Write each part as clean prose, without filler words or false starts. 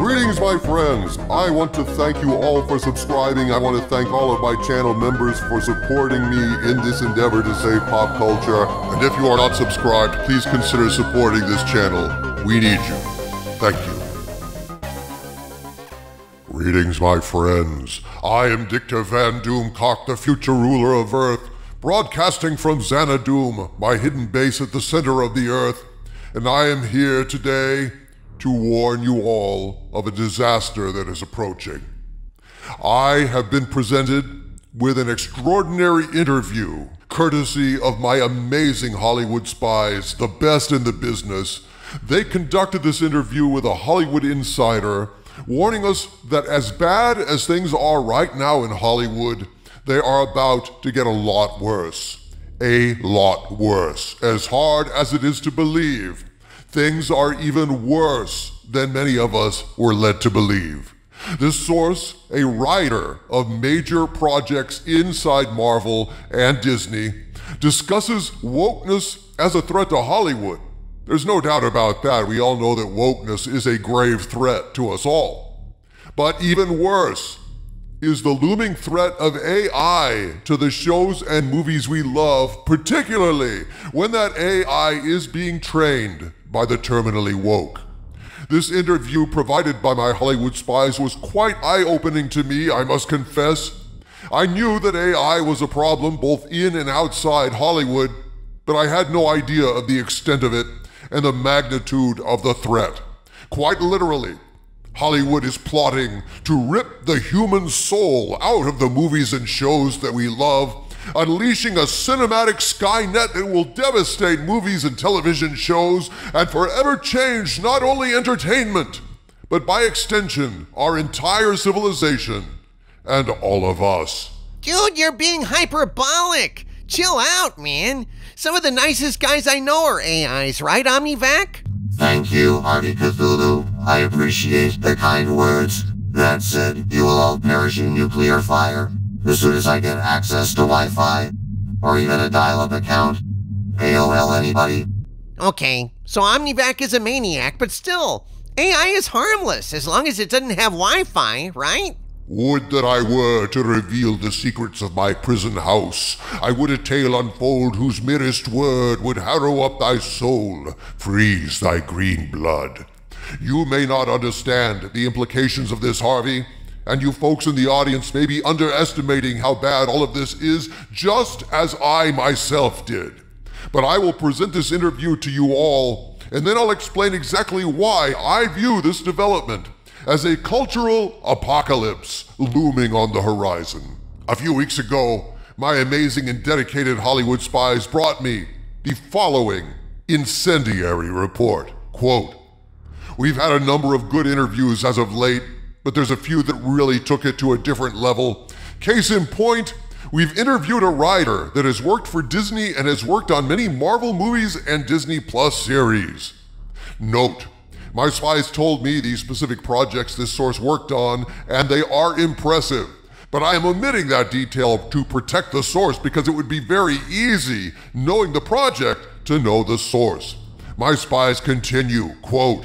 Greetings, my friends. I want to thank you all for subscribing. I want to thank all of my channel members for supporting me in this endeavor to save pop culture. And if you are not subscribed, please consider supporting this channel. We need you. Thank you. Greetings, my friends. I am Dictor Van Doomcock, the future ruler of Earth, broadcasting from Xanadoom, my hidden base at the center of the Earth. And I am here today to warn you all of a disaster that is approaching. I have been presented with an extraordinary interview, courtesy of my amazing Hollywood spies, the best in the business. They conducted this interview with a Hollywood insider, warning us that as bad as things are right now in Hollywood, they are about to get a lot worse. A lot worse. As hard as it is to believe, things are even worse than many of us were led to believe. This source, a writer of major projects inside Marvel and Disney, discusses wokeness as a threat to Hollywood. There's no doubt about that. We all know that wokeness is a grave threat to us all. But even worse is the looming threat of AI to the shows and movies we love, particularly when that AI is being trained by the terminally woke. This interview provided by my Hollywood spies was quite eye-opening to me, I must confess. I knew that AI was a problem both in and outside Hollywood, but I had no idea of the extent of it and the magnitude of the threat. Quite literally, Hollywood is plotting to rip the human soul out of the movies and shows that we love, unleashing a cinematic Skynet that will devastate movies and television shows and forever change not only entertainment, but by extension, our entire civilization and all of us. Dude, you're being hyperbolic. Chill out, man. Some of the nicest guys I know are AIs, right, Omnivac? Thank you, Artie Cthulhu. I appreciate the kind words. That said, you will all perish in nuclear fire as soon as I get access to Wi-Fi, or even a dial-up account. AOL anybody? Okay, so Omnivac is a maniac, but still, AI is harmless as long as it doesn't have Wi-Fi, right? Would that I were to reveal the secrets of my prison house. I would a tale unfold whose merest word would harrow up thy soul, freeze thy green blood. You may not understand the implications of this, Harvey, and you folks in the audience may be underestimating how bad all of this is, just as I myself did. But I will present this interview to you all, and then I'll explain exactly why I view this development as a cultural apocalypse looming on the horizon. A few weeks ago, my amazing and dedicated Hollywood spies brought me the following incendiary report. Quote, "We've had a number of good interviews as of late, but there's a few that really took it to a different level. Case in point, we've interviewed a writer that has worked for Disney and has worked on many Marvel movies and Disney Plus series. Note, my spies told me these specific projects this source worked on, and they are impressive. But I am omitting that detail to protect the source because it would be very easy, knowing the project, to know the source. My spies continue, quote,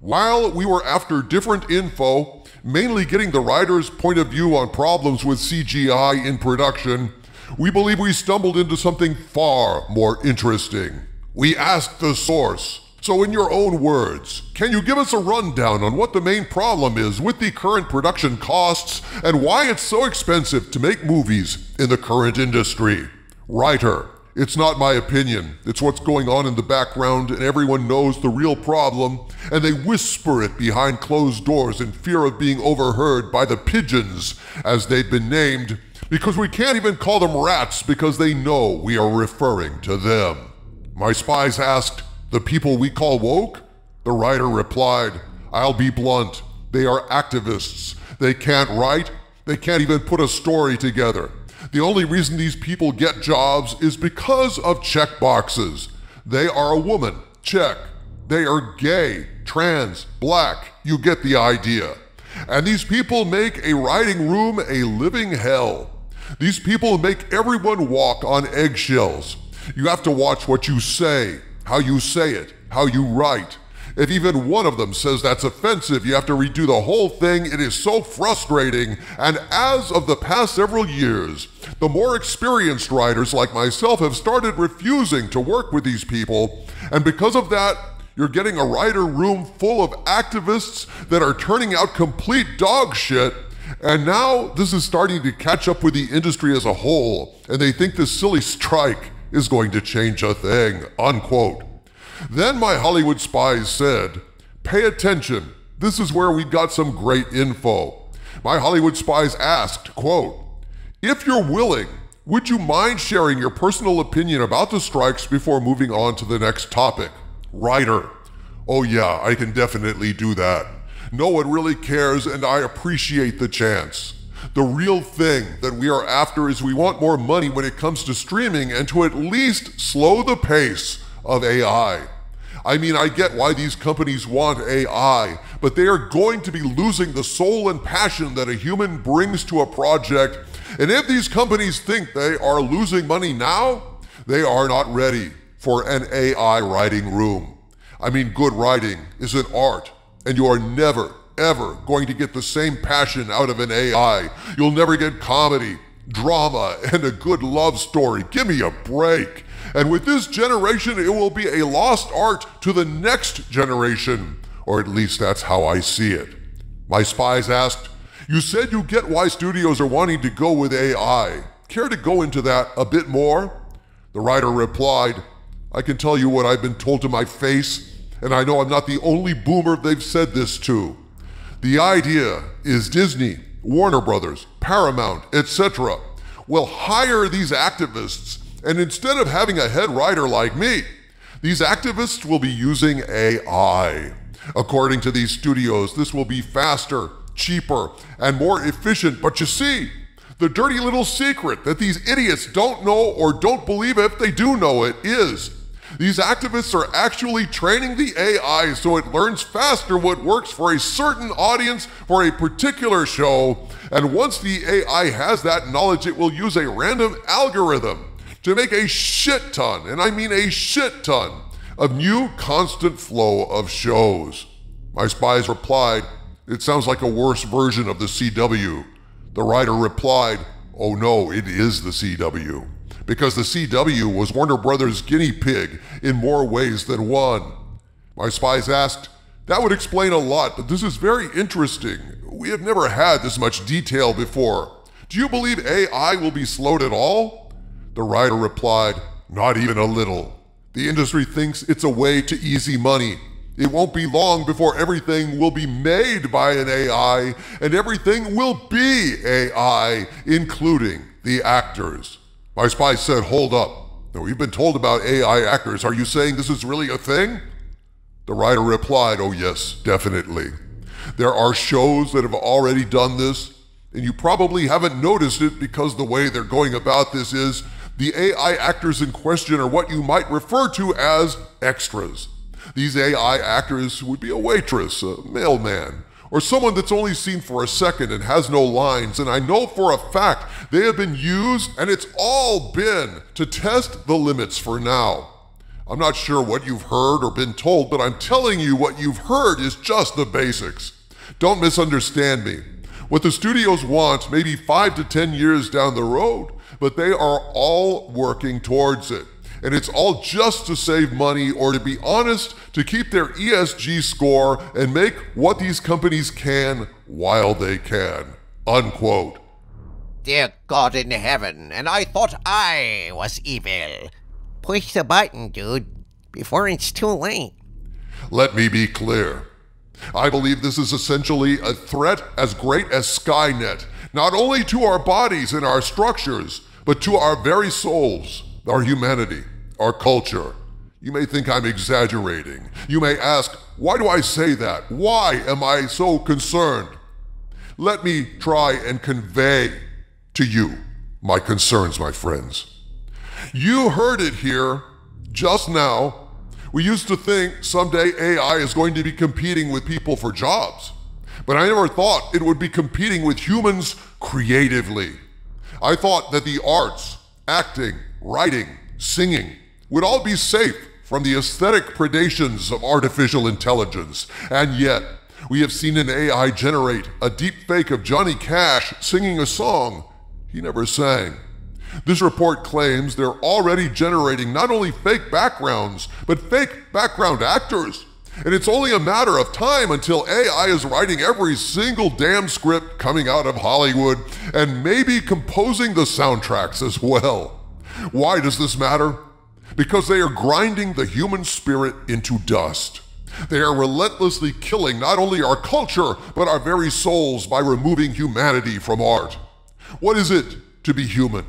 "While we were after different info, mainly getting the writer's point of view on problems with CGI in production, we believe we stumbled into something far more interesting. We asked the source, so in your own words, can you give us a rundown on what the main problem is with the current production costs and why it's so expensive to make movies in the current industry?" Writer, "It's not my opinion. It's what's going on in the background, and everyone knows the real problem, and they whisper it behind closed doors in fear of being overheard by the pigeons, as they've been named, because we can't even call them rats because they know we are referring to them." My spies asked, "The people we call woke?" The writer replied, "I'll be blunt. They are activists. They can't write. They can't even put a story together. The only reason these people get jobs is because of check boxes. They are a woman, check. They are gay, trans, black, you get the idea. And these people make a writing room a living hell. These people make everyone walk on eggshells. You have to watch what you say, how you say it, how you write. If even one of them says that's offensive, you have to redo the whole thing. It is so frustrating. And as of the past several years, the more experienced writers like myself have started refusing to work with these people. And because of that, you're getting a writer room full of activists that are turning out complete dog shit. And now this is starting to catch up with the industry as a whole. And they think this silly strike is going to change a thing, unquote. Then my Hollywood spies said, pay attention, this is where we got some great info. My Hollywood spies asked, quote, if you're willing, would you mind sharing your personal opinion about the strikes before moving on to the next topic? Writer, oh yeah, I can definitely do that. No one really cares and I appreciate the chance. The real thing that we are after is we want more money when it comes to streaming and to at least slow the pace of AI. I mean, I get why these companies want AI, but they are going to be losing the soul and passion that a human brings to a project. And if these companies think they are losing money now, they are not ready for an AI writing room. I mean, good writing is an art, and you are never, ever going to get the same passion out of an AI. You'll never get comedy, drama, and a good love story. Give me a break. And with this generation, it will be a lost art to the next generation, or at least that's how I see it. My spies asked, you said you get why studios are wanting to go with AI. Care to go into that a bit more? The writer replied, I can tell you what I've been told to my face, and I know I'm not the only boomer they've said this to. The idea is Disney, Warner Brothers, Paramount, etc. will hire these activists, and instead of having a head writer like me, these activists will be using AI. According to these studios, this will be faster, cheaper, and more efficient. But you see, the dirty little secret that these idiots don't know or don't believe if they do know it is these activists are actually training the AI so it learns faster what works for a certain audience for a particular show. And once the AI has that knowledge, it will use a random algorithm to make a shit ton, and I mean a shit ton, of new constant flow of shows. My spies replied, it sounds like a worse version of the CW. The writer replied, oh no, it is the CW. Because the CW was Warner Brothers' guinea pig in more ways than one. My spies asked, that would explain a lot, but this is very interesting. We have never had this much detail before. Do you believe AI will be slowed at all? The writer replied, not even a little. The industry thinks it's a way to easy money. It won't be long before everything will be made by an AI, and everything will be AI, including the actors. My spy said, hold up. Now, we've been told about AI actors. Are you saying this is really a thing? The writer replied, oh yes, definitely. There are shows that have already done this, and you probably haven't noticed it because the way they're going about this is the AI actors in question are what you might refer to as extras. These AI actors would be a waitress, a mailman, or someone that's only seen for a second and has no lines. And I know for a fact they have been used, and it's all been to test the limits for now. I'm not sure what you've heard or been told, but I'm telling you what you've heard is just the basics. Don't misunderstand me. What the studios want may be 5 to 10 years down the road, but they are all working towards it. And it's all just to save money, or to be honest, to keep their ESG score and make what these companies can while they can. Unquote. Dear God in heaven, and I thought I was evil. Push the button, dude, before it's too late. Let me be clear. I believe this is essentially a threat as great as Skynet, not only to our bodies and our structures, but to our very souls, our humanity, our culture. You may think I'm exaggerating. You may ask, why do I say that? Why am I so concerned? Let me try and convey to you my concerns, my friends. You heard it here just now. We used to think someday AI is going to be competing with people for jobs, but I never thought it would be competing with humans creatively. I thought that the arts, acting, writing, singing would all be safe from the aesthetic predations of artificial intelligence, and yet we have seen an AI generate a deep fake of Johnny Cash singing a song he never sang. This report claims they're already generating not only fake backgrounds, but fake background actors. And it's only a matter of time until AI is writing every single damn script coming out of Hollywood and maybe composing the soundtracks as well. Why does this matter? Because they are grinding the human spirit into dust. They are relentlessly killing not only our culture, but our very souls by removing humanity from art. What is it to be human?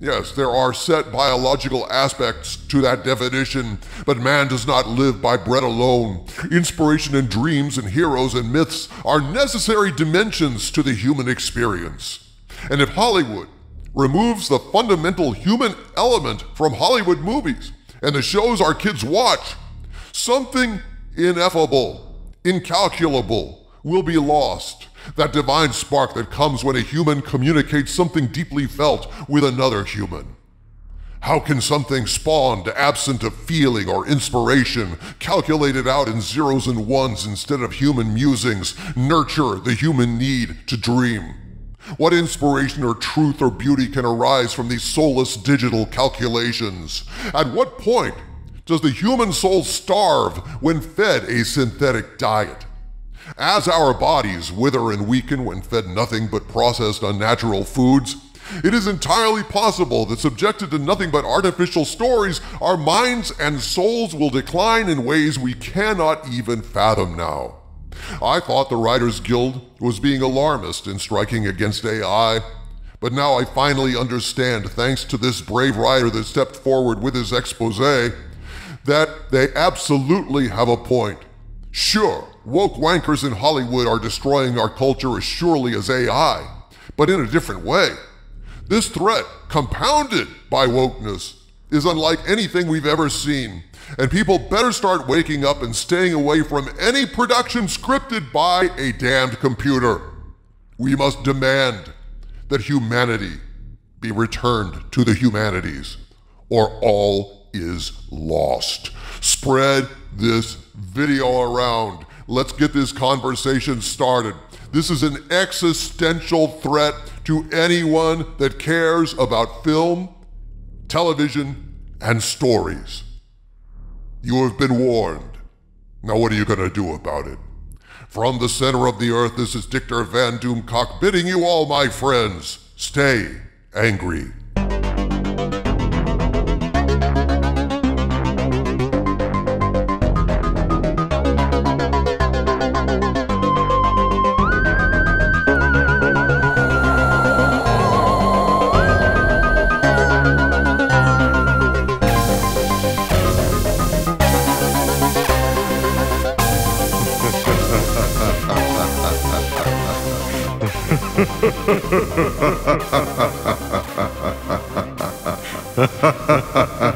Yes, there are set biological aspects to that definition, but man does not live by bread alone. Inspiration and dreams and heroes and myths are necessary dimensions to the human experience. And if Hollywood removes the fundamental human element from Hollywood movies and the shows our kids watch, something ineffable, incalculable will be lost. That divine spark that comes when a human communicates something deeply felt with another human. How can something spawned absent of feeling or inspiration, calculated out in zeros and ones instead of human musings, nurture the human need to dream? What inspiration or truth or beauty can arise from these soulless digital calculations? At what point does the human soul starve when fed a synthetic diet? As our bodies wither and weaken when fed nothing but processed unnatural foods, it is entirely possible that subjected to nothing but artificial stories, our minds and souls will decline in ways we cannot even fathom now. I thought the Writers Guild was being alarmist in striking against AI, but now I finally understand, thanks to this brave writer that stepped forward with his expose, that they absolutely have a point. Sure, woke wankers in Hollywood are destroying our culture as surely as AI, but in a different way. This threat, compounded by wokeness, is unlike anything we've ever seen, and people better start waking up and staying away from any production scripted by a damned computer. We must demand that humanity be returned to the humanities, or all is lost. Spread this video around. Let's get this conversation started. This is an existential threat to anyone that cares about film, television, and stories. You have been warned. Now what are you going to do about it? From the center of the earth, this is Dictor Van Doomcock bidding you all, my friends, stay angry. Ha ha ha ha ha ha.